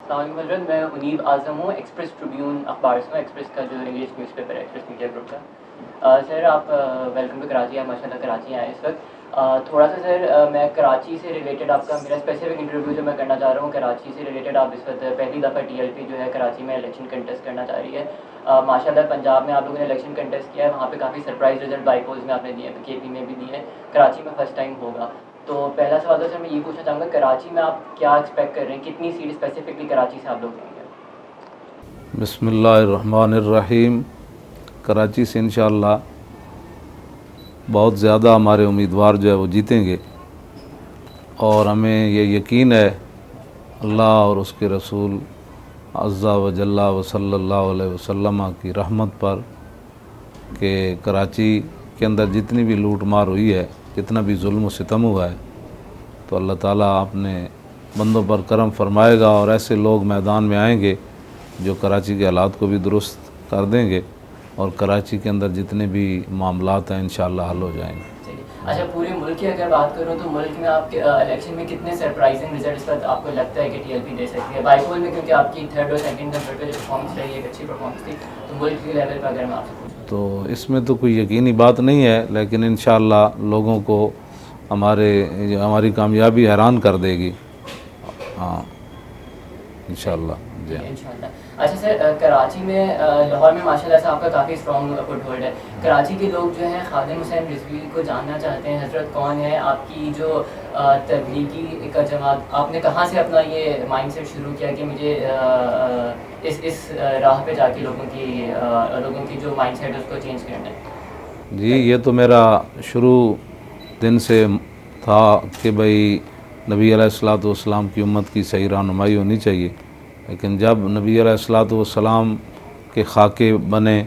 السلام علیکم حضرت، میں منیب اعظم ہوں، ایکسپریس ٹریبیون اخبار سے ہوں، ایکسپریس کا جو انگلش نیوز پیپر ہے، ایکسپریس میڈیا گروپ کا۔ سر آپ ویلکم ٹو کراچی، آپ ماشاء اللہ کراچی آئے اس وقت۔ تھوڑا سا سر میں کراچی سے ریلیٹڈ آپ کا میرا اسپیسیفک انٹرویو جو میں کرنا چاہ رہا ہوں کراچی سے ریلیٹڈ، آپ اس وقت پہلی دفعہ ٹی ایل پی جو ہے کراچی میں الیکشن کنٹیسٹ کرنا چاہ رہی ہے۔ ماشاء اللہ پنجاب میں آپ لوگوں نے الیکشن کنٹیسٹ کیا ہے، وہاں پہ کافی سرپرائز رزلٹ بائی پولز میں آپ نے دیے ہیں، کے پی میں بھی دیے ہیں، کراچی میں فرسٹ ٹائم ہوگا۔ تو پہلا سوال تو سر میں یہ پوچھنا چاہوں گا، کراچی میں آپ کیا ایکسپیکٹ کر رہے ہیں، کتنی سیٹ اسپیسیفکلی کراچی سے آپ لوگ لیں گے؟ بسم اللہ الرحمن الرحیم۔ کراچی سے انشاءاللہ بہت زیادہ ہمارے امیدوار جو ہے وہ جیتیں گے، اور ہمیں یہ یقین ہے اللہ اور اس کے رسول عز و جل و صلی اللہ علیہ وسلم کی رحمت پر کہ کراچی کے اندر جتنی بھی لوٹ مار ہوئی ہے، جتنا بھی ظلم و ستم ہوا ہے، تو اللہ تعالیٰ اپنے بندوں پر کرم فرمائے گا، اور ایسے لوگ میدان میں آئیں گے جو کراچی کے حالات کو بھی درست کر دیں گے، اور کراچی کے اندر جتنے بھی معاملات ہیں انشاءاللہ حل ہو جائیں گے۔ اچھا، پورے ملک کی اگر بات کروں تو ملک میں آپ کے الیکشن میں کتنے سرپرائزنگ رزلٹس پر آپ کو لگتا ہے کہ ٹی ایل پی دے سکتی ہے؟ بائی پول میں کیونکہ آپ کی تھرڈ اور سیکنڈ نمبر پہ جو پرفارمنس رہی ہے، ایک اچھی پرفارمنس تھی، تو ملک کے لیول پر اگر میں آپ سے پوچھوں تو اس میں تو کوئی یقینی بات نہیں ہے، لیکن انشاءاللہ لوگوں کو ہماری کامیابی حیران کر دے گی۔ ہاں انشاءاللہ جی ہاں۔ انشاءاللہ۔ اچھا سر، کراچی میں لاہور میں ماشاء اللہ سے آپ کا کافی اسٹرانگ فٹ ہولڈ ہے، کراچی کے لوگ جو ہیں خادم حسین رضوی کو جاننا چاہتے ہیں، حضرت کون ہے آپ کی جو تبلیغی کا جماعت، آپ نے کہاں سے اپنا یہ مائنڈ سیٹ شروع کیا کہ مجھے اس راہ پہ جا کے لوگوں کی جو مائنڈ سیٹ ہے اس کو چینج کرنا ہے؟ جی یہ تو میرا شروع دن سے تھا کہ بھئی نبی علیہ الصلوۃ والسلام کی امت کی صحیح رہنمائی ہونی چاہیے، لیکن جب نبی علیہ الصلوۃ والسلام کے خاکے بنے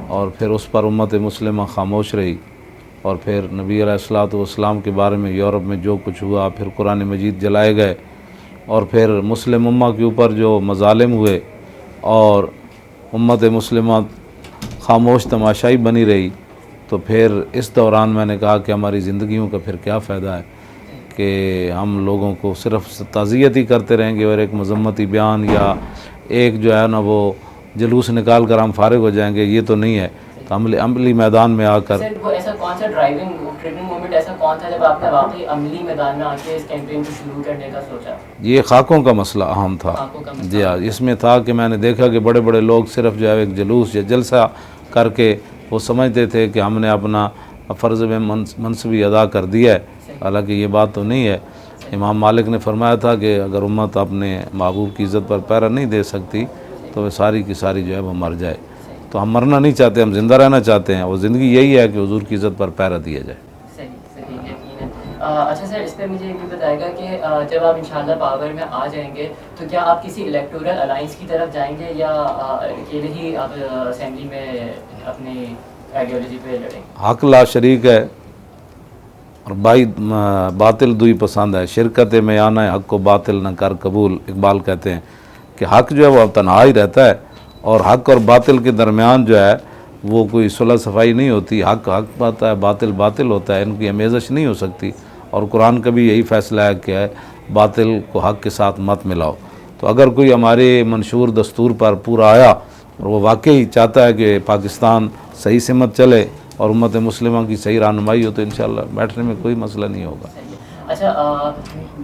اور پھر اس پر امت مسلمہ خاموش رہی، اور پھر نبی علیہ الصلوۃ والسلام کے بارے میں یورپ میں جو کچھ ہوا، پھر قرآن مجید جلائے گئے، اور پھر مسلم امہ کے اوپر جو مظالم ہوئے اور امت مسلمہ خاموش تماشائی بنی رہی، تو پھر اس دوران میں نے کہا کہ ہماری زندگیوں کا پھر کیا فائدہ ہے کہ ہم لوگوں کو صرف تعزیت ہی کرتے رہیں گے، اور ایک مذمتی بیان یا ایک جو ہے نا وہ جلوس نکال کر ہم فارغ ہو جائیں گے، یہ تو نہیں ہے۔ تو عملی میدان میں آ کر سر وہ ایسا کون سا ٹریگنگ مومنٹ ایسا کون تھا جب آپ نے واقعی عملی میدان میں آ کے اس کیمپین کو شروع کرنے کا سوچا؟ یہ خاکوں کا مسئلہ اہم تھا۔ خاکوں کا مسئلہ۔ جی ہاں، اس میں تھا کہ میں نے دیکھا کہ بڑے بڑے لوگ صرف جو ہے ایک جلوس یا جلسہ کر کے وہ سمجھتے تھے کہ ہم نے اپنا فرض میں منصبی ادا کر دیا ہے، حالانکہ یہ بات تو نہیں ہے۔ امام مالک نے فرمایا تھا کہ اگر امت اپنے محبوب کی عزت پر پیرا نہیں دے سکتی تو وہ ساری کی ساری جو ہے وہ مر جائے۔ تو ہم مرنا نہیں چاہتے، ہم زندہ رہنا چاہتے ہیں، وہ زندگی یہی ہے کہ حضور کی عزت پر پیرا دیا جائے۔ صحیح یقین ہے۔ اچھا سر، اس پہ مجھے یہ بھی بتائے گا کہ جب آپ انشاءاللہ پاور میں آ جائیں گے تو کیا آپ کسی الیکٹورل الائنس کی طرف جائیں گے یا اکیلے ہی آپ اسمبلی میں اپنی آئیڈیالوجی پہ لڑیں گے؟ حق لا شریک ہے اور باطل دوئی پسند ہے، شرکت میں آنا ہے حق کو باطل نہ کر قبول۔ اقبال کہتے ہیں کہ حق جو ہے وہ تنہا ہی رہتا ہے، اور حق اور باطل کے درمیان جو ہے وہ کوئی صلح صفائی نہیں ہوتی۔ حق حق ہوتا ہے، باطل باطل ہوتا ہے، ان کی آمیزش نہیں ہو سکتی، اور قرآن کا بھی یہی فیصلہ ہے کہ باطل کو حق کے ساتھ مت ملاؤ۔ تو اگر کوئی ہمارے منشور دستور پر پورا آیا اور وہ واقعی چاہتا ہے کہ پاکستان صحیح سمت چلے اور امت مسلمہ کی صحیح رہنمائی ہو، تو انشاءاللہ بیٹھنے میں کوئی مسئلہ نہیں ہوگا۔ اچھا،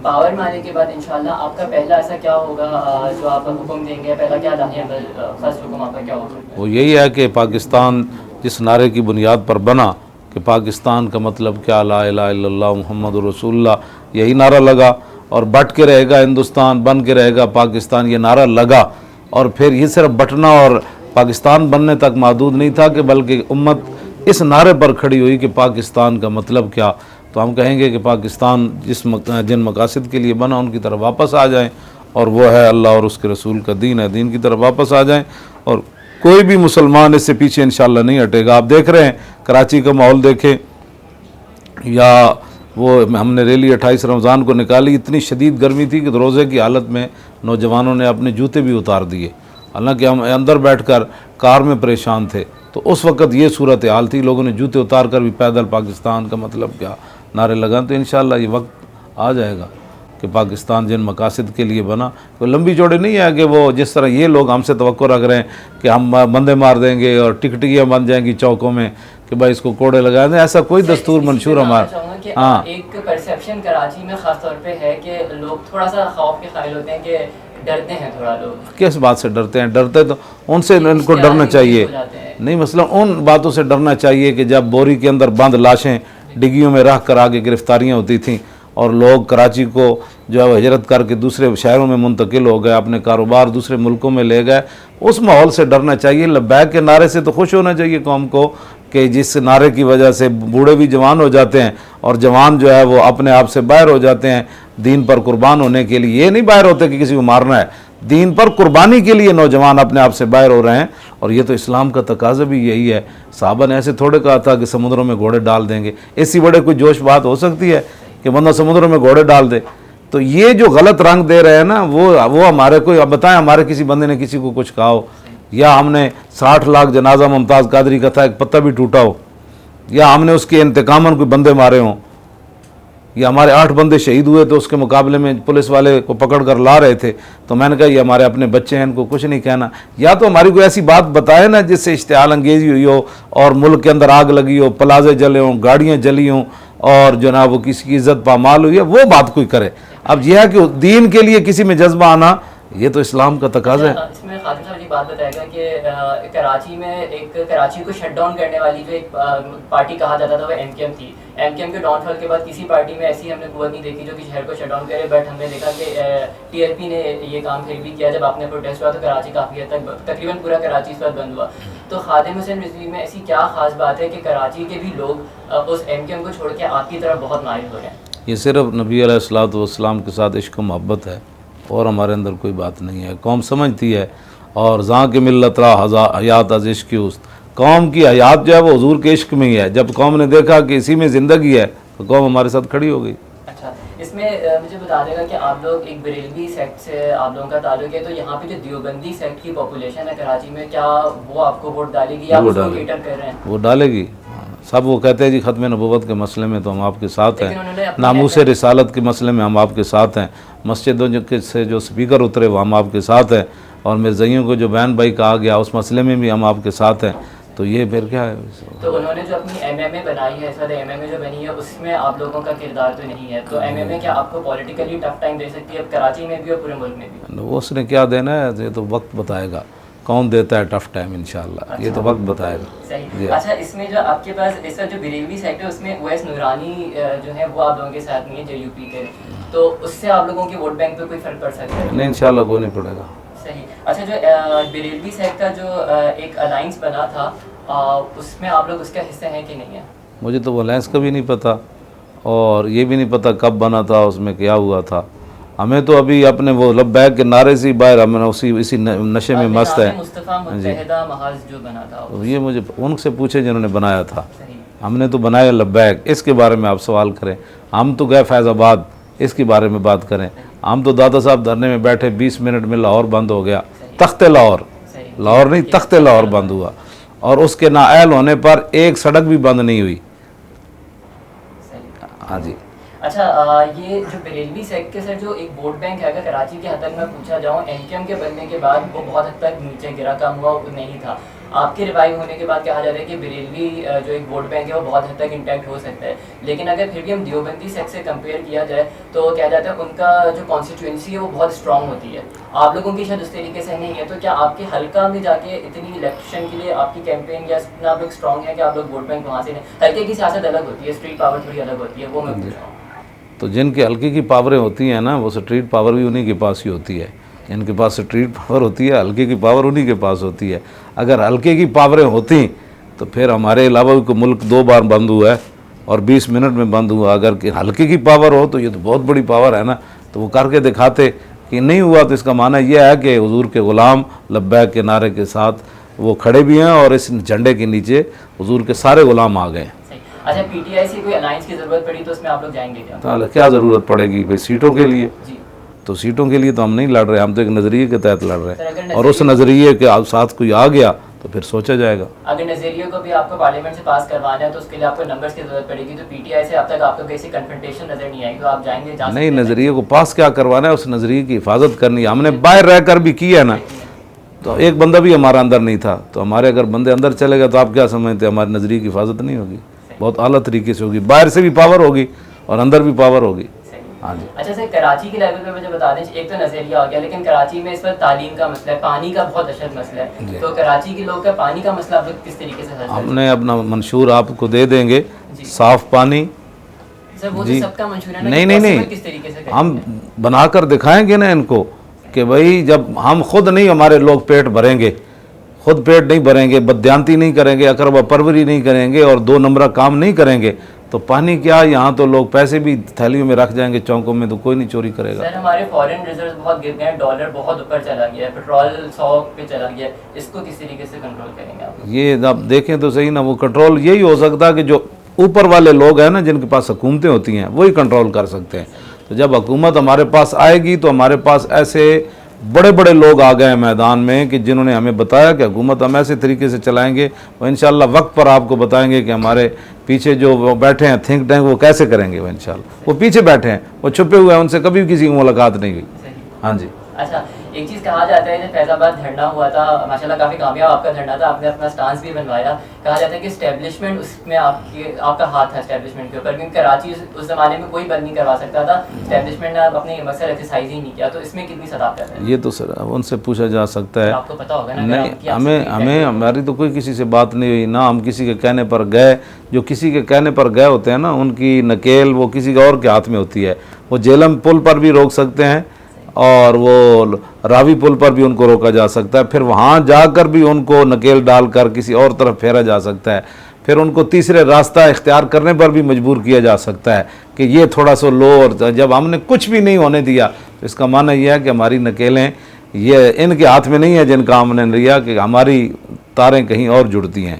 پاور میں آنے کے بعد انشاءاللہ آپ کا پہلا ایسا کیا ہوگا جو آپ حکم دیں گے، پہلا کیا لانے عمل، فرسٹ حکم آپ کا کیا ہوگا؟ وہ یہی ہے کہ پاکستان جس نعرے کی بنیاد پر بنا کہ پاکستان کا مطلب کیا، لا الہ الا اللہ محمد رسول اللہ، یہی نعرہ لگا، اور بٹ کے رہے گا ہندوستان، بن کے رہے گا پاکستان، یہ نعرہ لگا۔ اور پھر یہ صرف بٹنا اور پاکستان بننے تک محدود نہیں تھا کہ بلکہ امت اس نعرے پر کھڑی ہوئی کہ پاکستان کا مطلب کیا۔ تو ہم کہیں گے کہ پاکستان جن مقاصد کے لیے بنا ان کی طرف واپس آ جائیں، اور وہ ہے اللہ اور اس کے رسول کا دین ہے، دین کی طرف واپس آ جائیں، اور کوئی بھی مسلمان اس سے پیچھے انشاءاللہ نہیں ہٹے گا۔ آپ دیکھ رہے ہیں کراچی کا ماحول دیکھیں، یا وہ ہم نے ریلی 28 رمضان کو نکالی، اتنی شدید گرمی تھی کہ روزے کی حالت میں نوجوانوں نے اپنے جوتے بھی اتار دیے، حالانکہ ہم اندر بیٹھ کر کار میں پریشان تھے۔ تو اس وقت یہ صورتحال تھی، لوگوں نے جوتے اتار کر بھی پیدل پاکستان کا مطلب کیا نعرے لگائیں۔ تو انشاءاللہ یہ وقت آ جائے گا کہ کہ پاکستان جن مقاصد کے لیے بنا کوئی لمبی چوڑی نہیں ہے کہ وہ جس طرح یہ لوگ ہم سے توقع رکھ رہے ہیں کہ ہم بندے مار دیں گے اور ٹکٹیاں بن جائیں گی چوکوں میں کہ بھائی اس کو کوڑے لگا دیں، ایسا کوئی دستور منشور ہمارا. ہاں ایک پرسیپشن کراچی میں خاص طور پہ ہے کہ لوگ تھوڑا سا خوف کے قائل ہوتے ہیں کہ ڈرتے ہیں تھوڑا لوگ. کس بات سے ڈرتے ہیں؟ ڈرتے تو ان سے ان کو ڈرنا چاہیے نہیں، مثلا ان باتوں سے ڈرنا چاہیے کہ جب بوری کے اندر بند لاشیں ڈگیوں میں رکھ کر آگے گرفتاریاں ہوتی تھیں اور لوگ کراچی کو جو ہے وہ ہجرت کر کے دوسرے شہروں میں منتقل ہو گئے، اپنے کاروبار دوسرے ملکوں میں لے گئے، اس ماحول سے ڈرنا چاہیے. لبیک کے نعرے سے تو خوش ہونا چاہیے قوم کو کہ جس نعرے کی وجہ سے بوڑھے بھی جوان ہو جاتے ہیں اور جوان جو ہے وہ اپنے آپ سے باہر ہو جاتے ہیں دین پر قربان ہونے کے لیے. یہ نہیں باہر ہوتے کہ کسی کو مارنا ہے، دین پر قربانی کے لیے نوجوان اپنے آپ سے باہر ہو رہے ہیں، اور یہ تو اسلام کا تقاضا بھی یہی ہے. صحابہ نے ایسے تھوڑے کہا تھا کہ سمندروں میں گھوڑے ڈال دیں گے، اس سے بڑے کوئی جوش بات ہو سکتی ہے کہ بندہ سمندروں میں گھوڑے ڈال دے؟ تو یہ جو غلط رنگ دے رہے ہیں نا وہ ہمارے کوئی، اب بتائیں ہمارے کسی بندے نے کسی کو کچھ کہا ہو، یا ہم نے 60 لاکھ جنازہ ممتاز قادری کا تھا ایک پتہ بھی ٹوٹا ہو، یا ہم نے اس کے انتقاماً کوئی بندے مارے ہوں، یا ہمارے 8 بندے شہید ہوئے تو اس کے مقابلے میں پولیس والے کو پکڑ کر لا رہے تھے تو میں نے کہا یہ ہمارے اپنے بچے ہیں، ان کو کچھ نہیں کہنا. یا تو ہماری کوئی ایسی بات بتائے نا جس سے اشتعال انگیزی ہوئی ہو اور ملک کے اندر آگ لگی ہو، پلازے جلے ہوں، گاڑیاں جلی ہوں اور جناب وہ کسی کی عزت پامال ہوئی ہے، وہ بات کوئی کرے. اب یہ ہے کہ دین کے لیے کسی میں جذبہ آنا یہ تو اسلام کا تقاضا ہے. اس میں خادم صاحب یہ بات بتائے گا کہ کراچی میں ایک کراچی کو شٹ ڈاؤن کرنے والی جو ایک پارٹی کہا جاتا تھا وہ ایم کیو ایم تھی. ایم کیو ایم کے ڈاؤن فال کے بعد کسی پارٹی میں ایسی ہم نے قوت نہیں دیکھی جو کہ شہر کو شٹ ڈاؤن کرے، بٹ ہم نے دیکھا کہ ٹی ایل پی نے یہ کام پھر بھی کیا. جب آپ نے پروٹیسٹ ہوا تو کراچی کافی حد تک تقریباً پورا کراچی اس وقت بند ہوا. تو خادم حسین رضوی میں ایسی کیا خاص بات ہے کہ کراچی کے بھی لوگ اس ایم کیو ایم کو چھوڑ کے آپ کی طرف بہت مائل ہو رہے ہیں؟ یہ صرف نبی علیہ الصلوۃ والسلام کے ساتھ عشق و محبت ہے اور ہمارے اندر کوئی بات نہیں ہے. قوم سمجھتی ہے اور ذاں کے ملت را حیات از عشق کی است، قوم کی حیات جو ہے وہ حضور کے عشق میں ہی ہے. جب قوم نے دیکھا کہ اسی میں زندگی ہے تو قوم ہمارے ساتھ کھڑی ہو گئی. اچھا، اس میں مجھے بتا دے گا کہ آپ لوگ ایک بریلوی سیکٹ سے آپ لوگوں کا تعلق ہے، تو یہاں پہ جو دیوبندی سیکٹ کی پاپولیشن ہے کراچی میں، کیا وہ آپ کو ووٹ ڈالے گی یا آپ اس کو کیٹر کر رہے ہیں؟ وہ ڈالے گی سب. وہ کہتے ہیں جی ختم نبوت کے مسئلے میں تو ہم آپ کے ساتھ ہیں، ناموس رسالت کے مسئلے میں ہم آپ کے ساتھ ہیں، مسجدوں سے جو سپیکر اترے وہ ہم آپ کے ساتھ ہیں، اور مرزائیوں کو جو بین بھائی کہا گیا اس مسئلے میں بھی ہم آپ کے ساتھ ہیں. تو یہ پھر کیا ہے؟ تو انہوں نے جو اپنی ایم ایم اے بنائی ہے، اس وقت ایم ایم اے جو بنی ہے اس میں آپ لوگوں کا کردار تو نہیں ہے، تو ایم ایم اے کیا آپ کو پولیٹیکلی ٹف ٹائم دے سکتی ہے اب کراچی میں بھی اور پورے ملک میں بھی؟ اس نے کیا دینا ہے یہ تو وقت بتائے گا، کون دیتا ہے ٹف ٹائم انشاءاللہ، یہ تو وقت بتائے گا. صحیح. اچھا، اس میں جو آپ کے پاس اس وقت جو بریلوی سیکٹ ہے اس میں اویس نورانی جو ہے وہ آپ لوگوں کے ساتھ نہیں ہے جو یو پی کے، تو اس سے آپ لوگوں کے ووٹ بینک پہ کوئی فرق پڑ سکتا ہے؟ نہیں انشاءاللہ کوئی نہیں پڑے گا. صحیح. اچھا، جو بریلوی سیکٹ کا جو ایک الائنس بنا تھا اس میں آپ لوگ اس کا حصہ ہیں کہ نہیں ہے؟ مجھے تو وہ الائنس کا بھی نہیں پتہ اور یہ بھی نہیں پتہ کب بنا تھا، اس میں کیا ہوا تھا. ہمیں تو ابھی اپنے وہ لبیک کے نعرے سے باہر ہم اسی نشے میں مست ہے. مصطفیٰ متحدہ محاذ جو بنا تھا یہ مجھے ان سے پوچھے جنہوں نے بنایا تھا. ہم نے تو بنایا لبیک، اس کے بارے میں آپ سوال کریں. ہم تو گئے فیض آباد، اس کے بارے میں بات کریں. ہم تو دادا صاحب دھرنے میں بیٹھے، 20 منٹ میں لاہور بند ہو گیا. تخت لاہور نہیں، تخت لاہور بند ہوا، اور اس کے نااہل ہونے پر ایک سڑک بھی بند نہیں ہوئی. ہاں جی. اچھا، یہ جو بریلوی سیکٹ کے سر جو ایک ووٹ بینک ہے، اگر کراچی کے حد تک میں پوچھا جاؤں، ایم کیو ایم کے بننے کے بعد وہ بہت حد تک نیچے گرا، کم ہوا نہیں تھا. آپ کے ریوائیو ہونے کے بعد کہا جاتا ہے کہ بریلوی جو ایک ووٹ بینک ہے وہ بہت حد تک انٹیکٹ ہو سکتا ہے. لیکن اگر پھر بھی ہم دیوبندی سیکٹ سے کمپیئر کیا جائے تو کہا جاتا ہے ان کا جو کانسٹیٹوئنسی ہے وہ بہت اسٹرانگ ہوتی ہے. آپ لوگوں کی شاید اس طریقے سے نہیں ہے، تو کیا آپ کے حلقہ میں جا کے اتنی الیکشن کے لیے آپ کی کیمپین یا اتنا آپ لوگ اسٹرانگ ہے کہ آپ لوگ ووٹ بینک وہاں سے نہیں؟ حلقے کی سیاست الگ ہوتی ہے، اسٹریٹ پاور تھوڑی الگ ہوتی ہے، وہ میں پوچھ رہا ہوں. تو جن کے حلقے کی پاوریں ہوتی ہیں نا وہ اسٹریٹ پاور بھی انہی کے پاس ہی ہوتی ہے. جن کے پاس اسٹریٹ پاور ہوتی ہے حلقے کی پاور انہی کے پاس ہوتی ہے. اگر حلقے کی پاوریں ہوتی تو پھر ہمارے علاوہ بھی ملک 2 بار بند ہوا ہے اور 20 منٹ میں بند ہوا. اگر حلقے کی پاور ہو تو یہ تو بہت بڑی پاور ہے نا، تو وہ کر کے دکھاتے. کہ نہیں ہوا تو اس کا معنی یہ ہے کہ حضور کے غلام لبیک کے نعرے کے ساتھ وہ کھڑے بھی ہیں اور اس جھنڈے کے نیچے حضور کے سارے غلام آ گئے. اچھا، پی ٹی آئی سے کوئی الائنس کی ضرورت پڑی تو اس میں آپ لوگ جائیں گے کیا؟ کیا ضرورت پڑے گی بھائی سیٹوں کے لیے؟ تو سیٹوں کے لیے تو ہم نہیں لڑ رہے، ہم تو ایک نظریے کے تحت لڑ رہے ہیں، اور اس نظریے کے ساتھ کوئی آ گیا تو پھر سوچا جائے گا. اگر نظریے کو بھی آپ کو پارلیمنٹ سے پاس کروانا ہے تو اس کے لیے آپ کو نمبرز کی ضرورت پڑے گی, تو پی ٹی آئی سے اب تک آپ کو کسی کنفرنٹیشن نظر نہیں آئی, تو آپ جائیں گے نہیں, نظریے کو پاس کیا کروانا ہے, اس نظریے کی حفاظت کرنی ہے. ہم نے باہر رہ کر بھی کی ہے نا, تو ایک بندہ بھی ہمارا اندر نہیں تھا, تو ہمارے اگر بندے اندر چلے گئے تو آپ کیا سمجھتے ہیں ہمارے نظریے کی حفاظت نہیں ہوگی؟ بہت اعلیٰ طریقے سے ہوگی, باہر سے بھی پاور ہوگی اور اندر بھی پاور ہوگی. ہاں جی. اچھا سر, کراچی کے لیول پہ مجھے بتا دیں, ایک تو نظریہ ہو گیا, لیکن کراچی میں اس وقت تعلیم کا مسئلہ ہے, پانی کا بہت اشد مسئلہ ہے, تو کراچی کے لوگ کا پانی کا مسئلہ آپ لوگ کس طریقے سے حل کریں؟ ہم نے اپنا منشور آپ کو دے دیں گے, صاف پانی. سر وہ تو سب کا منشور ہے نا, نہیں, کس طریقے سے ہم بنا کر دکھائیں گے نا ان کو کہ بھائی جب ہم خود نہیں, ہمارے لوگ پیٹ بھریں گے, خود پیٹ نہیں بھریں گے, بددیانتی نہیں کریں گے, اقربا پروری نہیں کریں گے اور 2 نمبرہ کام نہیں کریں گے, تو پانی کیا, یہاں تو لوگ پیسے بھی تھیلیوں میں رکھ جائیں گے چوکوں میں, تو کوئی نہیں چوری کرے گا. سر ہمارے فارن ریزروز بہت گر گئے ہیں, ڈالر بہت اوپر چلا گیا ہے, پیٹرول 100 پہ چلا گیا ہے, اس کو کس طریقے سے کنٹرول کریں گے آپ؟ یہ آپ دیکھیں تو صحیح نا, وہ کنٹرول یہی ہو سکتا ہے کہ جو اوپر والے لوگ ہیں نا, جن کے پاس حکومتیں ہوتی ہیں, وہی کنٹرول کر سکتے ہیں. تو جب حکومت ہمارے پاس آئے گی تو ہمارے پاس ایسے بڑے بڑے لوگ آ گئے ہیں میدان میں کہ جنہوں نے ہمیں بتایا کہ حکومت ہم ایسے طریقے سے چلائیں گے, وہ انشاءاللہ وقت پر آپ کو بتائیں گے کہ ہمارے پیچھے جو وہ بیٹھے ہیں تھنک ٹینک, وہ کیسے کریں گے. وہ انشاءاللہ وہ پیچھے بیٹھے ہیں, وہ چھپے ہوئے ہیں, ان سے کبھی بھی کسی کی ملاقات نہیں ہوئی. ہاں جی. اچھا, ایک چیز کہا جاتا ہے, جب فیض آباد دھرنا ہوا تھا, ماشاءاللہ کافی کامیاب آپ کا دھرنا تھا, آپ نے اپنا سٹانس بھی بنوایا, کہا جاتا ہے کہ اسٹیبلشمنٹ اس میں آپ کا ہاتھ تھا اسٹیبلشمنٹ کے اوپر, کیونکہ کراچی اس زمانے میں کوئی بند نہیں کروا سکتا تھا, اسٹیبلشمنٹ نے اپنے مقصد ایکسرسائز ہی نہیں کیا, تو اس میں کتنی صداقت ہے؟ یہ تو سر ان سے پوچھا جا سکتا ہے, آپ کو پتا ہوگا نا. نہیں, ہماری تو کوئی کسی سے بات نہیں ہوئی, نہ ہم کسی کے کہنے پر گئے. جو کسی کے کہنے پر گئے ہوتے ہیں نا, ان کی نکیل وہ کسی اور کے ہاتھ میں ہوتی ہے. وہ جہلم پل پر بھی روک سکتے ہیں, اور وہ راوی پل پر بھی ان کو روکا جا سکتا ہے, پھر وہاں جا کر بھی ان کو نکیل ڈال کر کسی اور طرف پھیرا جا سکتا ہے, پھر ان کو تیسرے راستہ اختیار کرنے پر بھی مجبور کیا جا سکتا ہے کہ یہ تھوڑا سا لو. اور جب ہم نے کچھ بھی نہیں ہونے دیا تو اس کا معنی یہ ہے کہ ہماری نکیلیں یہ ان کے ہاتھ میں نہیں ہے جن کا ہم نے لیا, کہ ہماری تاریں کہیں اور جڑتی ہیں.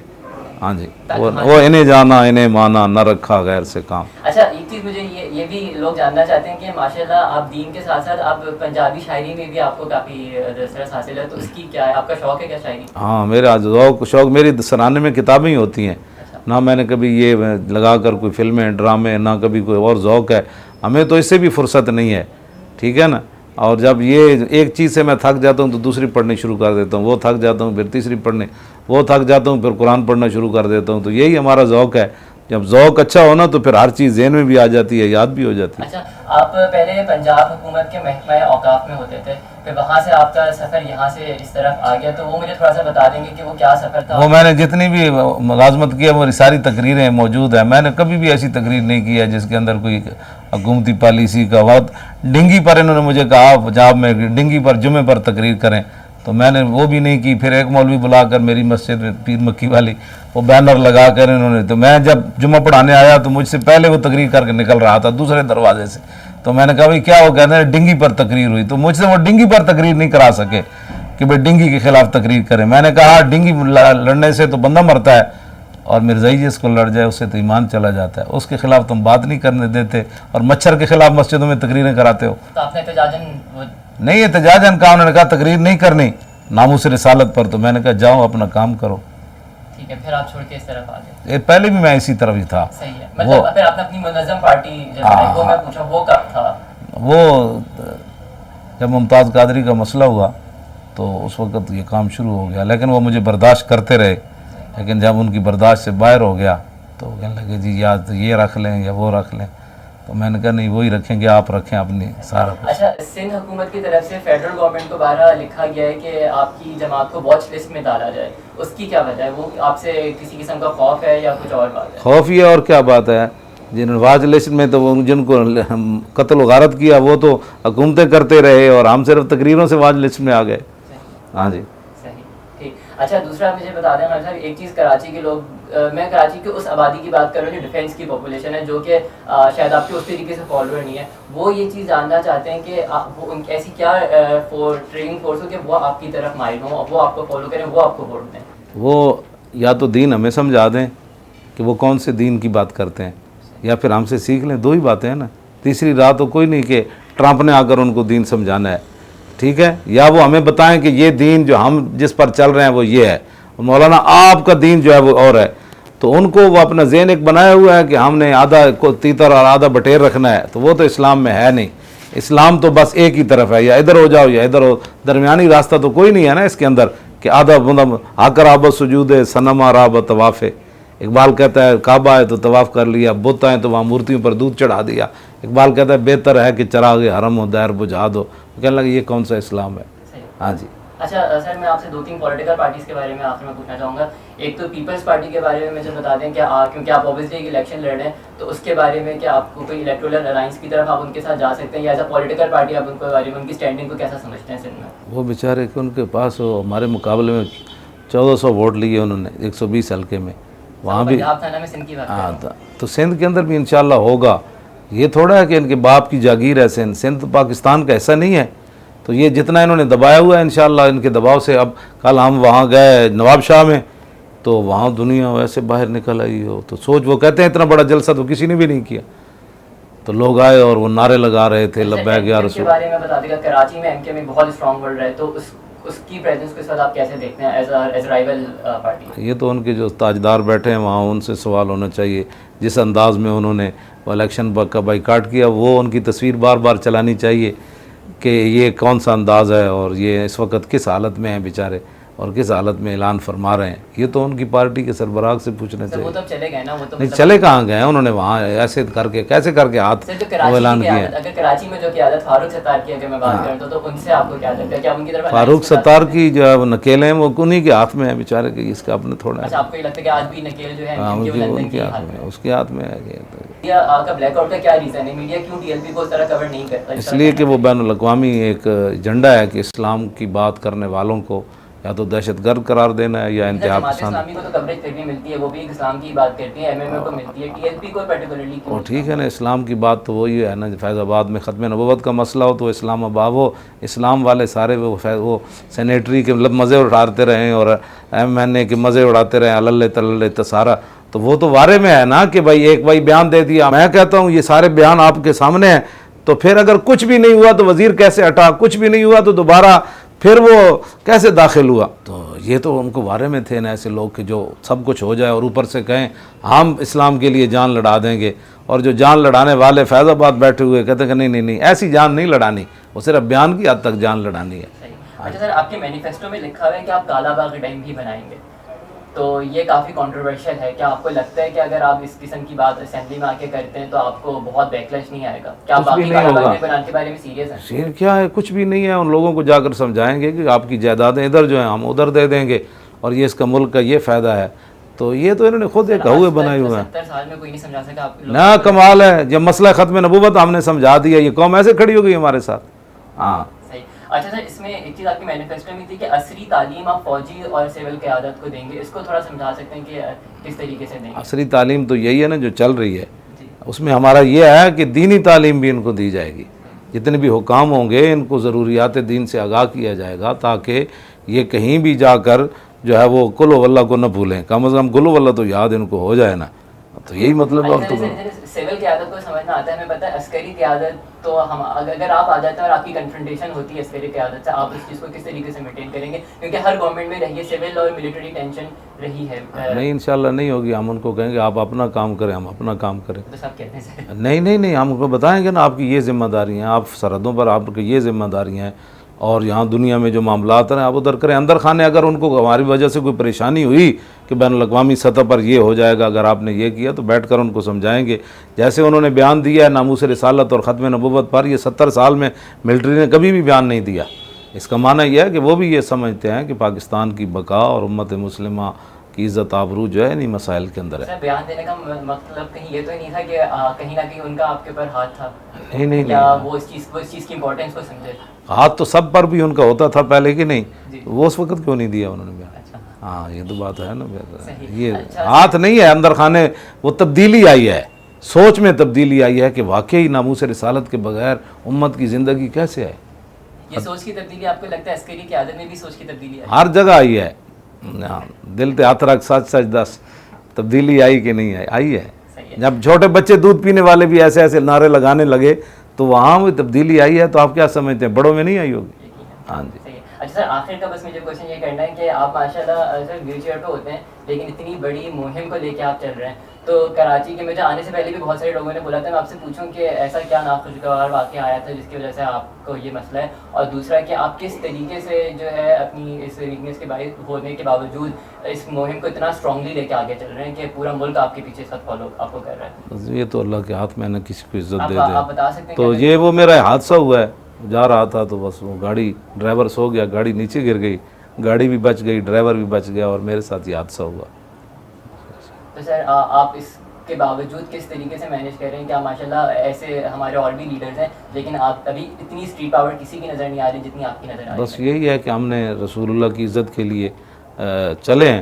ہاں جی, وہ انہیں جانا انہیں مانا, نہ رکھا غیر سے کام. اچھا, ایک چیز مجھے یہ بھی لوگ جاننا چاہتے ہیں کہ ماشاءاللہ آپ دین کے ساتھ ساتھ آپ پنجابی شاعری میں بھی آپ کو کافی دلچسپی حاصل ہے, تو اس کی کیا ہے, آپ کا شوق ہے کیا شاعری؟ ہاں, میرا شوق, میری سرانے میں کتابیں ہی ہوتی ہیں, نہ میں نے کبھی یہ لگا کر کوئی فلمیں ڈرامے, نہ کبھی کوئی اور ذوق ہے. ہمیں تو اس سے بھی فرصت نہیں ہے, ٹھیک ہے نا. اور جب یہ ایک چیز سے میں تھک جاتا ہوں تو دوسری پڑھنی شروع کر دیتا ہوں, وہ تھک جاتا ہوں پھر تیسری پڑھنے, وہ تھک جاتا ہوں پھر قرآن پڑھنا شروع کر دیتا ہوں. تو یہی ہمارا ذوق ہے. جب ذوق اچھا ہونا تو پھر ہر چیز ذہن میں بھی آ جاتی ہے, یاد بھی ہو جاتی ہے. اچھا, آپ پہلے پنجاب حکومت کے محکمہ اوقاف میں ہوتے تھے, پھر وہاں سے آپ کا سفر یہاں سے اس طرف آ گیا, تو وہ مجھے تھوڑا سا بتا دیں گے کہ وہ کیا سفر تھا؟ وہ میں نے جتنی بھی ملازمت کی ہے وہ ساری تقریریں موجود ہیں. میں نے کبھی بھی ایسی تقریر نہیں کی ہے جس کے اندر کوئی حکومتی پالیسی کا وقت. ڈنگی پر انہوں نے مجھے کہا پنجاب میں ڈنگی پر جمعے پر تقریر کریں, تو میں نے وہ بھی نہیں کی. پھر ایک مولوی بلا کر میری مسجد میں پیر مکی والی, وہ بینر لگا کر انہوں نے, تو میں جب جمعہ پڑھانے آیا تو مجھ سے پہلے وہ تقریر کر کے نکل رہا تھا دوسرے دروازے سے. تو میں نے کہا بھائی کیا, وہ کہتے ہیں ڈنگی پر تقریر ہوئی, تو مجھ سے وہ ڈنگی پر تقریر نہیں کرا سکے کہ بھائی ڈنگی کے خلاف تقریر کریں. میں نے کہا ڈنگی لڑنے سے تو بندہ مرتا ہے, اور مرزائی جس کو لڑ جائے اس سے تو ایمان چلا جاتا ہے, اس کے خلاف تم بات نہیں کرنے دیتے, اور مچھر کے خلاف مسجدوں میں تقریریں کراتے ہو. تو آپ نے احتجاجاً نہیں, احتجاجاً کہا, انہوں نے کہا تقریر نہیں کرنی ناموس رسالت پر. تو میں نے کہا جاؤ اپنا کام کرو. ٹھیک ہے, پھر آپ چھوڑ کے اس طرف آ گئے. پہلے بھی میں اسی طرف ہی تھا. صحیح ہے, مطلب پھر آپ نے اپنی منظم پارٹی جب وہ میں پوچھا وہ کب تھا؟ وہ جب ممتاز قادری کا مسئلہ ہوا تو اس وقت یہ کام شروع ہو گیا, لیکن وہ مجھے برداشت کرتے رہے. لیکن جب ان کی برداشت سے باہر ہو گیا تو وہ کہنے لگے جی یا تو یہ رکھ لیں یا وہ رکھ لیں. تو میں نے کہا نہیں, وہی رکھیں گے, آپ رکھیں اپنی سارا کچھ. اچھا, سندھ حکومت کی طرف سے فیڈرل گورنمنٹ کو بہرحال لکھا گیا ہے کہ آپ کی جماعت کو واچ لسٹ میں ڈالا جائے, اس کی کیا وجہ ہے؟ وہ آپ سے کسی قسم کا خوف ہے یا کچھ اور بات ہے؟ خوف یہ اور کیا بات ہے, جن واچ لسٹ میں تو جن کو قتل و غارت کیا وہ تو حکومتیں کرتے رہے, اور ہم صرف تقریروں سے واچ لسٹ میں آ گئے. ہاں جی, صحیح, ٹھیک. اچھا, دوسرا مجھے بتا دیں صاحب, ایک چیز کراچی کے لوگ, میں کراچی کی اس آبادی کی بات کر رہا ہوں جو ڈیفینس کی پاپولیشن ہے, جو کہ شاید آپ کے اس طریقے سے فالوور نہیں ہے, وہ یہ چیز جاننا چاہتے ہیں کہ ایسی کیا ٹریننگ فورس ہو کہ وہ آپ کی طرف مائل ہوں, وہ آپ کو فالو کریں, وہ آپ کو ووٹ دیں. وہ یا تو دین ہمیں سمجھا دیں کہ وہ کون سے دین کی بات کرتے ہیں, یا پھر ہم سے سیکھ لیں. دو ہی باتیں ہیں نا, تیسری راہ تو کوئی نہیں کہ ٹرمپ نے آ کر ان کو دین سمجھانا ہے, ٹھیک ہے. یا وہ ہمیں بتائیں کہ یہ دین جو ہم جس پر چل رہے ہیں وہ یہ ہے, مولانا آپ کا دین جو ہے وہ اور ہے، تو ان کو وہ اپنا ذہن ایک بنایا ہوا ہے کہ ہم نے آدھا کو تیتر اور آدھا بٹیر رکھنا ہے، تو وہ تو اسلام میں ہے نہیں. اسلام تو بس ایک ہی طرف ہے، یا ادھر ہو جاؤ یا ادھر ہو، درمیانی راستہ تو کوئی نہیں ہے نا اس کے اندر کہ آدھا مطلب آ کر آبت سجود ہے صنم آراب طواف. اقبال کہتا ہے کعبہ ہے تو طواف کر لیا، بت ہیں تو وہاں مورتیوں پر دودھ چڑھا دیا. اقبال کہتا ہے بہتر ہے کہ چراغ حرم و دیر بجھا دو. کہنے لگا یہ کون سا اسلام ہے؟ ہاں جی. اچھا سر، میں آپ سے 2-3 پولیٹیکل پارٹیز کے بارے میں آخر میں پوچھنا چاہوں گا. ایک تو پیپلز پارٹی کے بارے میں مجھے بتا دیں کہ کیونکہ آپ اوبیسلی ایک الیکشن لڑ رہے ہیں، تو اس کے بارے میں کہ آپ کو کوئی الیکٹورل الائنس کی طرف آپ ان کے ساتھ جا سکتے ہیں، یا ایز اے پولیٹیکل پارٹی آپ ان کے بارے میں ان کی اسٹینڈنگ کو کیسا سمجھتے ہیں سندھ میں؟ وہ بیچارے کہ ان کے پاس ہمارے مقابلے میں 1400 ووٹ لیے انہوں نے 120 حلقے میں، وہاں بھی پنجاب تھانہ میں سندھ کی بات ہاں تھا. تو سندھ کے اندر بھی انشاءاللہ ہوگا. یہ تھوڑا ہے کہ ان کے باپ کی جاگیر ہے سندھ، سندھ پاکستان کا ایسا نہیں ہے. تو یہ جتنا انہوں نے دبایا ہوا ہے انشاءاللہ ان کے دباؤ سے، اب کل ہم وہاں گئے نواب شاہ میں تو وہاں دنیا ویسے باہر نکل آئی ہو. تو سوچ، وہ کہتے ہیں اتنا بڑا جلسہ تو کسی نے بھی نہیں کیا. تو لوگ آئے اور وہ نعرے لگا رہے تھے لبیک یا رسول. کے بارے میں بتا دے گا، کراچی میں ایم کے میں بہت اسٹرانگ ورڈ رہے، تو اس کی پریزنس کے ساتھ آپ کیسے دیکھتے ہیں ایز رائیول پارٹی؟ یہ تو ان کے جو تاجدار بیٹھے ہیں وہاں ان سے سوال ہونا چاہیے. جس انداز میں انہوں نے الیکشن کا بائیکاٹ کیا، وہ ان کی تصویر بار بار چلانی چاہیے کہ یہ کون سا انداز ہے اور یہ اس وقت کس حالت میں ہیں بیچارے اور کس حالت میں اعلان فرما رہے ہیں. یہ تو ان کی پارٹی کے سربراہ سے پوچھنا چاہیے. وہ تو چلے گئے نا، وہ تو نہیں چلے کہاں گئے ہیں، انہوں نے وہاں ایسے کر کے کیسے کر کے ہاتھ وہ اعلان کیا. اگر کراچی میں جو قیادت فاروق ستار کی اگر میں بات کروں تو ان سے آپ کو کیا لگتا ہے کہ ان کی طرف فاروق ستار کی جو نکیلیں ہیں وہ انہیں کے ہاتھ میں ہیں بیچارے کے، اس کا اپنے تھوڑا ہے. اچھا، آپ کو یہ لگتا ہے کہ آج بھی نکیل جو ہے ان کے ہاتھ میں، اس کے ہاتھ میں ہے. میڈیا کا بلیک آؤٹ کا کیا ریزن ہے؟ میڈیا کیوں ٹی ایل پی کو اس طرح کور نہیں کرتا؟ اس لیے کہ وہ بین الاقوامی ایک ایجنڈا ہے کہ اسلام کی بات کرنے والوں کو یا تو دہشت گرد قرار دینا ہے یا انتہا پسند. اسلامی کو تو کوریج پھر بھی ملتی ہے، وہ بھی اسلام کی بات کرتی ہے، ایم ایم اے کو ملتی ہے، ٹی ایل پی کو پرٹیکولرلی کیوں؟ اور ٹھیک ہے نا، اسلام کی بات تو وہی ہے نا. فیض آباد میں ختم نبوت کا مسئلہ ہو تو اسلام آباد، وہ اسلام والے سارے وہ سینیٹری کے مزے اٹھاتے رہیں اور ایم این اے کے مزے اڑاتے رہیں، اللہ تلّہ سارا. تو وہ تو وارے میں ہے نا کہ بھائی ایک بھائی بیان دے دیا. میں کہتا ہوں یہ سارے بیان آپ کے سامنے ہیں، تو پھر اگر کچھ بھی نہیں ہوا تو وزیر کیسے ہٹا، کچھ بھی نہیں ہوا تو دوبارہ پھر وہ کیسے داخل ہوا؟ تو یہ تو ان کو بارے میں تھے نا ایسے لوگ کہ جو سب کچھ ہو جائے اور اوپر سے کہیں ہم اسلام کے لیے جان لڑا دیں گے. اور جو جان لڑانے والے فیض آباد بیٹھے ہوئے کہتے ہیں کہ نہیں ایسی جان نہیں لڑانی، وہ صرف بیان کی حد تک جان لڑانی ہے. اچھا سر، آپ کے مینیفیسٹو میں لکھا ہوا ہے کہ آپ کالا باغ ڈیم بھی بنائیں گے، تو یہ کافی کنٹروورشل ہے. کیا آپ کو لگتا ہے کہ اگر آپ اس قسم کی بات اسمبلی میں آ کے کرتے ہیں تو آپ کو بہت بیکلیش نہیں آئے گا؟ کیا آپ باقی کالا باغ بنانے کے بارے میں سیریس ہیں؟ شیر کیا ہے، کچھ بھی نہیں ہے. ان لوگوں کو جا کر سمجھائیں گے کہ آپ کی جائیدادیں ادھر جو ہیں ہم ادھر دے دیں گے اور یہ اس کا ملک کا یہ فائدہ ہے. تو یہ تو انہوں نے خود ایک ہوئے بنائے ہوئے ہیں. 70 سال میں کوئی نہیں سمجھا سکا آپ نہ کمال ہے. جب مسئلہ ختم نبوت ہم نے سمجھا دیا، یہ قوم ایسے کھڑی ہو گئی ہمارے ساتھ. ہاں صحیح. اچھا سر، اس میں ایک چیز آپ کی مینیفیسٹو میں تھی کہ عصری تعلیم آپ فوجی اور سول قیادت کو دیں گے، اس کو تھوڑا سمجھا سکتے ہیں کہ کس طریقے سے دیں گے؟ عصری تعلیم تو یہی ہے نا جو چل رہی ہے. اس میں ہمارا یہ ہے کہ دینی تعلیم بھی ان کو دی جائے گی. جتنے بھی حکام ہوں گے ان کو ضروریات دین سے آگاہ کیا جائے گا تاکہ یہ کہیں بھی جا کر جو ہے وہ کل واللہ کو نہ بھولیں، کم از کم کل واللہ تو یاد ان کو ہو جائے نا. تو یہی مطلب ہے. سول قیادت کو سمجھنا آتا ہے، ہمیں پتہ ہے عسکری قیادت تو ہم اگر آپ آ جاتے ہیں اور آپ کی کنفرنٹیشن ہوتی ہے عسکری قیادت سے، آپ اس چیز کو کس طریقے سے مینٹین کریں گے؟ کیونکہ ہر گورنمنٹ میں رہی ہے سول اور ملٹری ٹینشن رہی ہے. نہیں انشاءاللہ نہیں ہوگی. ہم ان کو کہیں گے آپ اپنا کام کریں، ہم اپنا کام کریں. تو سب کہتے ہیں نہیں ہم ان کو بتائیں گے نا آپ کی یہ ذمہ داری ہیں، آپ سرحدوں پر آپ کی یہ ذمہ داریاں ہیں اور یہاں دنیا میں جو معاملات ہیں آپ ادھر کریں. اندر خانے اگر ان کو ہماری وجہ سے کوئی پریشانی ہوئی کہ بین الاقوامی سطح پر یہ ہو جائے گا، اگر آپ نے یہ کیا تو بیٹھ کر ان کو سمجھائیں گے. جیسے انہوں نے بیان دیا ہے ناموس رسالت اور ختم نبوت پر، یہ 70 سال میں ملٹری نے کبھی بھی بیان نہیں دیا. اس کا معنی یہ ہے کہ وہ بھی یہ سمجھتے ہیں کہ پاکستان کی بقا اور امت مسلمہ کی عزت آبرو جو ہے انہی مسائل کے اندر ہے. بیان دینے کا مطلب کہیں یہ تو نہیں تھا کہ کہیں نہ کہیں ان کا آپ کے اوپر ہاتھ تھا؟ نہیں کیا وہ اس چیز کی امپورٹینس کو سمجھے؟ ہاتھ تو سب پر بھی ان کا ہوتا تھا پہلے کہ نہیں، وہ اس وقت کیوں نہیں دیا انہوں نے بیان؟ ہاں یہ تو بات ہے نا. یہ ہاتھ نہیں ہے، اندر خانے وہ تبدیلی آئی ہے، سوچ میں تبدیلی آئی ہے کہ واقعی ناموس رسالت کے بغیر امت کی زندگی کیسے ہے. یہ سوچ کی تبدیلی آپ کو لگتا ہے عسکری قیادت میں بھی سوچ کی تبدیلی ہے؟ ہر جگہ آئی ہے. دل تے ہاتھ رکھ سچ سچ دس، تبدیلی آئی کہ نہیں آئی ہے. جب چھوٹے بچے دودھ پینے والے بھی ایسے ایسے نعرے لگانے لگے تو وہاں وہ تبدیلی آئی ہے. تو آپ کیا سمجھتے ہیں بڑوں میں نہیں آئی ہوگی؟ ہاں جی. اچھا سر آخر کا بس مجھے کوشچن یہ کرنا ہے کہ آپ ماشاء اللہ سر ویل چیئر پہ ہوتے ہیں لیکن اتنی بڑی مہم کو لے کے آپ چل رہے ہیں, تو کراچی کے مجھے آنے سے پہلے بھی بہت سارے لوگوں نے بولا تھا میں آپ سے پوچھوں کہ ایسا کیا ناخوشگوار واقعہ آیا تھا جس کی وجہ سے آپ کو یہ مسئلہ ہے, اور دوسرا کہ آپ کس طریقے سے جو ہے اپنی اس ویکنیس کے باعث ہونے کے باوجود اس مہم کو اتنا اسٹرانگلی لے کے آگے چل رہے ہیں کہ پورا ملک آپ کے پیچھے ساتھ فالو آپ کو کر رہا ہے. یہ تو اللہ کے ہاتھ میں نہ کسی کو عزت دے آپ بتا سکتے دے. ہیں تو یہ وہ میرا حادثہ ہوا ہے, جا رہا تھا تو بس وہ گاڑی ڈرائیور سو گیا, گاڑی نیچے گر گئی, گاڑی بھی بچ گئی, ڈرائیور بھی بچ گیا اور میرے ساتھ یہ حادثہ ہوا. تو سر آپ اس کے باوجود کس طریقے سے مینیج کر رہے ہیں کہ آپ ماشاءاللہ ایسے ہمارے اور بھی لیڈرز ہیں لیکن آپ ابھی اتنی اسٹریٹ پاور کسی کی نظر نہیں آ رہی جتنی آپ کی نظر آ رہی ہے؟ بس یہی ہے کہ ہم نے رسول اللہ کی عزت کے لیے چلے ہیں,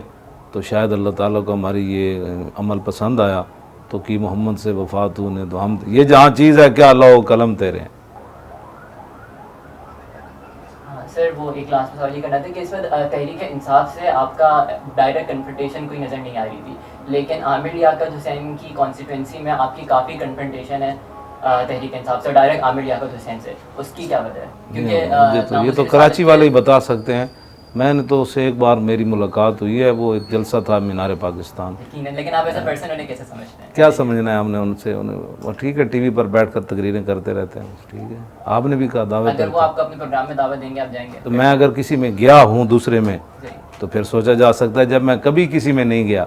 تو شاید اللہ تعالیٰ کو ہماری یہ عمل پسند آیا تو کہ محمد سے وفات ہونے تو ہم یہ جہاں چیز ہے کیا اللہ و قلم تیرے ہیں. سر وہ ایک لاسٹ سوال یہ کرنا تھا کہ اس وقت تحریک انصاف سے آپ کا ڈائریکٹ کنفرنٹیشن کوئی نظر نہیں آ رہی تھی, لیکن عامر لیاقت حسین کی کانسٹیٹوئنسی میں آپ کی کافی کنفرنٹیشن ہے تحریک انصاف سے, ڈائریکٹ عامر لیاقت حسین سے, اس کی کیا وجہ ہے؟ کیونکہ یہ تو کراچی والے ہی بتا سکتے ہیں. میں نے تو اس سے ایک بار میری ملاقات ہوئی ہے, وہ ایک جلسہ تھا مینار پاکستان. لیکن آپ ایسا پرسن انہیں کیسے سمجھتے ہیں؟ کیا سمجھنا ہے ہم نے ان سے, وہ ٹھیک ہے ٹی وی پر بیٹھ کر تقریریں کرتے رہتے ہیں, ٹھیک ہے. آپ نے بھی کہا دعوت اگر وہ آپ کو اپنے پروگرام میں دعوت دیں گے آپ جائیں گے؟ تو میں اگر کسی میں گیا ہوں دوسرے میں تو پھر سوچا جا سکتا ہے, جب میں کبھی کسی میں نہیں گیا.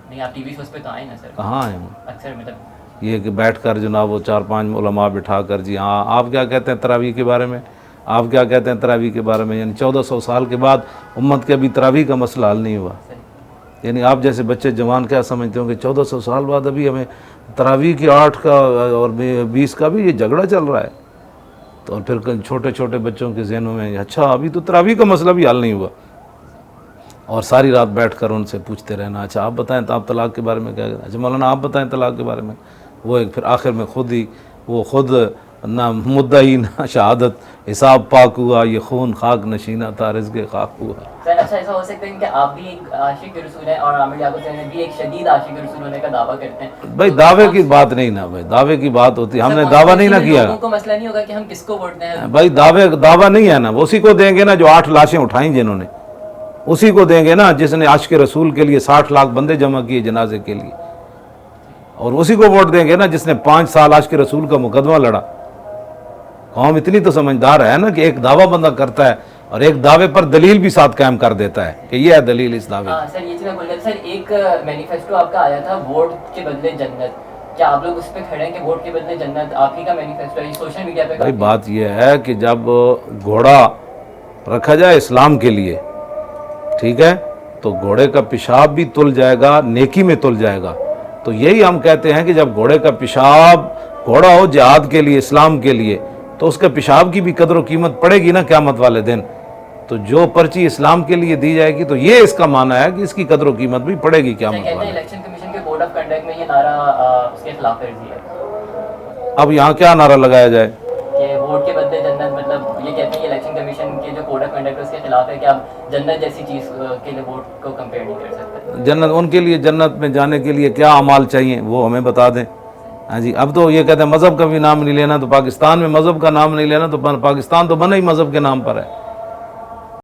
نہیں آپ ٹی وی شوز پہ تو آئے نا سر. کہاں آئے ہوں اکثر مطلب یہ کہ بیٹھ کر جناب وہ 4-5 علماء بٹھا کر جی ہاں آپ کیا کہتے ہیں تراویح کے بارے میں, آپ کیا کہتے ہیں تراویح کے بارے میں, یعنی 1400 سال کے بعد امت کے ابھی تراویح کا مسئلہ حل نہیں ہوا. یعنی آپ جیسے بچے جوان کیا سمجھتے ہوں کہ 1400 سال بعد ابھی ہمیں تراویح کی 8 کا اور 20 کا بھی یہ جھگڑا چل رہا ہے. تو اور پھر چھوٹے چھوٹے بچوں کے ذہنوں میں اچھا ابھی تو تراویح کا مسئلہ بھی حل نہیں ہوا, اور ساری رات بیٹھ کر ان سے پوچھتے رہنا اچھا آپ بتائیں تو آپ طلاق کے بارے میں کیا کہتے ہیں, اچھا مولانا آپ بتائیں طلاق کے بارے میں. وہ ایک پھر آخر میں خود نہ مدعی نہ شہادت, حساب پاک ہوا, یہ خون خاک نشینہ تھا رزق خاک ہوا. سر اچھا ایسا ہو سکتا ہے کہ آپ بھی ایک عاشق رسول ہیں اور عامر لیاقت حسین بھی ایک شدید عاشق رسول ہونے کا دعویٰ کرتے ہیں. بھائی دعوے کی بات نہیں نا, بھائی دعوے کی بات ہوتی ہے, ہم نے دعویٰ نہیں نہ کیا. لوگوں کو مسئلہ نہیں ہوگا کہ ہم کس کو ووٹ دیں. بھائی دعویٰ نہیں ہے نا, وہ اسی کو دیں گے نا جو 8 لاشیں اٹھائیں جنہوں نے, اسی کو دیں گے نا جس نے عاشق رسول کے لیے 60 لاکھ بندے جمع کیے جنازے کے لیے, اور اسی کو ووٹ دیں گے نا جس نے 5 سال عاشق رسول کا مقدمہ لڑا. قوم اتنی تو سمجھدار ہے نا کہ ایک دعویٰ بندہ کرتا ہے اور ایک دعوے پر دلیل بھی ساتھ قائم کر دیتا ہے کہ یہ ہے دلیل اس دعوے. سر یہ چیز میں بول رہا تھا سر, ایک مینیفیسٹو آپ کا آیا تھا ووٹ کے بدلے جنت, کیا آپ لوگ اس پہ کھڑے ہیں کہ ووٹ کے بدلے جنت آپ ہی کا مینیفیسٹو ہے؟ سوشل میڈیا پہ بھائی بات یہ ہے کہ جب گھوڑا رکھا جائے اسلام کے لیے, ٹھیک ہے, تو گھوڑے کا پیشاب بھی تل جائے گا, نیکی میں تل جائے گا. تو یہی ہم کہتے ہیں کہ جب گھوڑے کا پیشاب گھوڑا ہو جہاد کے لیے اسلام کے لیے تو اس کے پیشاب کی بھی قدر و قیمت پڑے گی نا قیامت والے دن. تو جو پرچی اسلام کے لیے دی جائے گی تو یہ اس کا معنی ہے کہ اس کی قدر و قیمت بھی پڑے گی قیامت والے دن. الیکشن کمیشن کے کوڈ آف کنڈکٹ میں یہ نعرہ اس کے خلاف ورزی ہے. اب یہاں کیا نعرہ لگایا جائے کہ ووٹ کے بدلے جنت, مطلب یہ کہتے ہیں کہ الیکشن کمیشن کے جو کوڈ آف کنڈکٹ ہے اس کے خلاف ہے کہ آپ جنت جیسی چیز کے لیے ووٹ کو کمپیئر نہیں کر سکتے. جنت ان کے لیے, جنت میں جانے کے لیے کیا اعمال چاہیے وہ ہمیں بتا دیں. ہاں جی, اب تو یہ کہتے ہیں مذہب کا بھی نام نہیں لینا, تو پاکستان میں مذہب کا نام نہیں لینا, تو پاکستان تو بنا ہی مذہب کے نام پر ہے.